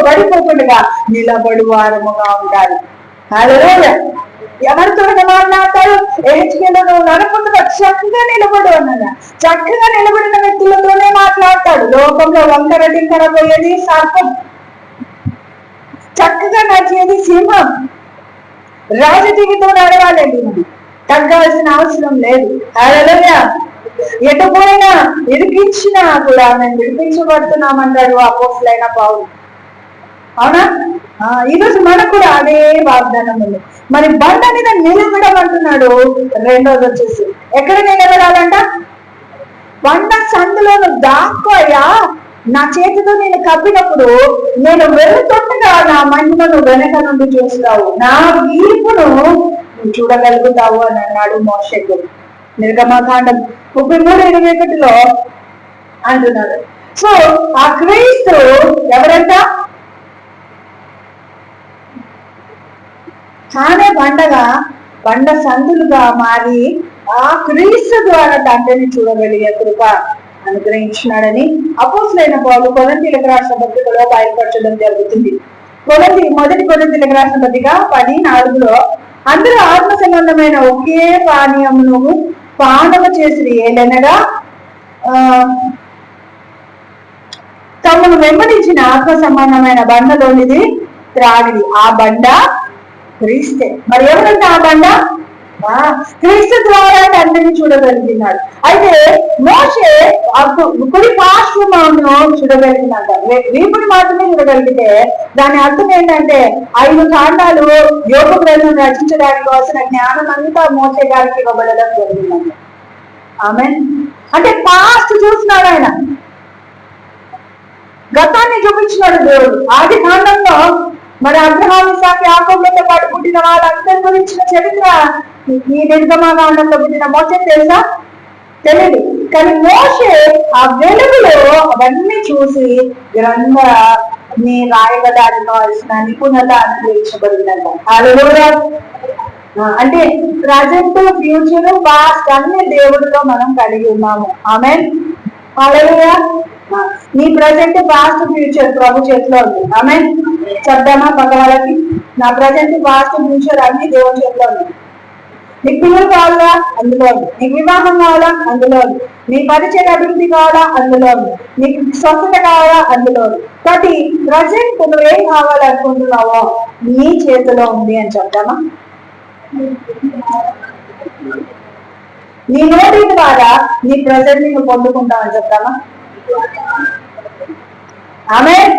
పడిపోకుండా నిలబడు వారముగా ఉండాలి. హల్లెలూయా. ఎవరితో మాట్లాడతారు? హెచ్కేలో నువ్వు నడుపుతున్నా చక్కగా నిలబడు అన్న. చక్కగా నిలబడిన వ్యక్తులతోనే మాట్లాడతాడు. లోకంలో వంకర టింకర పోయేది సర్పం, చక్కగా నడిచేది సింహం. రాజజీవితో నడవాలండి, మనం తగ్గాల్సిన అవసరం లేదు. హల్లెలూయా. ఎటు పోయినా ఇరికించినా కూడా మేము విడిపించబడుతున్నామంటాడు అపోస్తలుడైన పౌలు. అవునా? ఈరోజు మనకు కూడా అదే వాగ్దానం ఉంది. మరి బండ మీద నిలబడం అంటున్నాడు. రెండోది వచ్చేసి ఎక్కడ నిలబడాలంట? బండ సందులో దాక్కోయా, నా చేతితో నేను కప్పినప్పుడు నేను వెళ్తుండగా నా మహిమను వెనక నుండి చూస్తావు, నా వీపును నువ్వు చూడగలుగుతావు అని అన్నాడు మోషేకు. నిర్గమకాండం 33:21 అంటున్నాడు. సో ఆ క్రీస్తు ఎవరంట? తానే బండగా బండ సందులుగా మారి ఆ క్రీస్తు ద్వారా తండ్రిని చూడగలిగే కృప అనుగ్రహించినాడని అపోస్తలుడైన పౌలు కొరింథీయులకు రాసిన పత్రికలో బయలుపరచడం జరుగుతుంది. మొదటి కొరింథీయులకు రాసిన పత్రిక 10:4 అందరూ ఆత్మ సంబంధమైన ఒకే పానీయమును పానము చేసి ఏలనగా తమను వెంబడించిన ఆత్మ సంబంధమైన బండలోనిది త్రాగిది. ఆ బండ క్రీస్తే. మరి ఎవరంటే ఆ బండ? క్రీస్తు ద్వారా తండ్రిని చూడగలిగినాడు. అయితే మోషే కుడి పార్శ్వమును చూడగలిగినాడు, వీపుని మాత్రమే చూడగలిగితే దాని అర్థం ఏంటంటే 5 కాండాలు యోగ గ్రంథం రచించడానికి కావాల్సిన జ్ఞానం అంతా మోషే గారికి ఇవ్వబడడం జరిగిందంట. ఆమేన్. అంటే పాస్ట్ చూస్తున్నాడు ఆయన, గతాన్ని చూపించినాడు దేవుడు. ఆది కాండంలో మరి అబ్రహాము, ఇస్సాకు, యాకోబులతో పాటు పుట్టిన వాళ్ళందరి గురించిన చరిత్ర ఈ నిర్గమకాండంలో పుట్టిన మోషే తెలుసా? తెలియదు. కానీ మోషే ఆ వెలుగులో అవన్నీ చూసి గ్రంథాన్ని రాయగడానికి కావాల్సిన నిపుణత అనుగ్రహించబడిందంట. హల్లెలూయా. అంటే ప్రజెంట్, ఫ్యూచర్, పాస్ట్ అన్ని దేవుడిలో మనం కలిగి ఉన్నాము. ఆమేన్. హల్లెలూయా. నీ ప్రజెంట్, పాస్ట్, ఫ్యూచర్ ప్రభు చేతిలో ఉంది. ఆమేన్. చెప్దామా పక్క వాళ్ళకి? నా ప్రజెంట్, పాస్ట్, ఫ్యూచర్ అన్ని దేవుడి చేతిలో ఉంది. నీకు పిల్లలు కావాలా? అందులో ఉంది. నీకు వివాహం కావాలా? అందులో ఉంది. నీ పరిచయ అభివృద్ధి కావాలా? అందులో ఉంది. నీకు స్వస్థత కావాలా? అందులో ఉంది. ప్రతి ప్రజెంట్ నువ్వేం కావాలనుకుంటున్నావో నీ చేతిలో ఉంది అని చెప్తామా? నీ నోటి ద్వారా నీ ప్రజెంట్ నువ్వు పొందుకుంటావని చెప్తామా? ఆమేన్.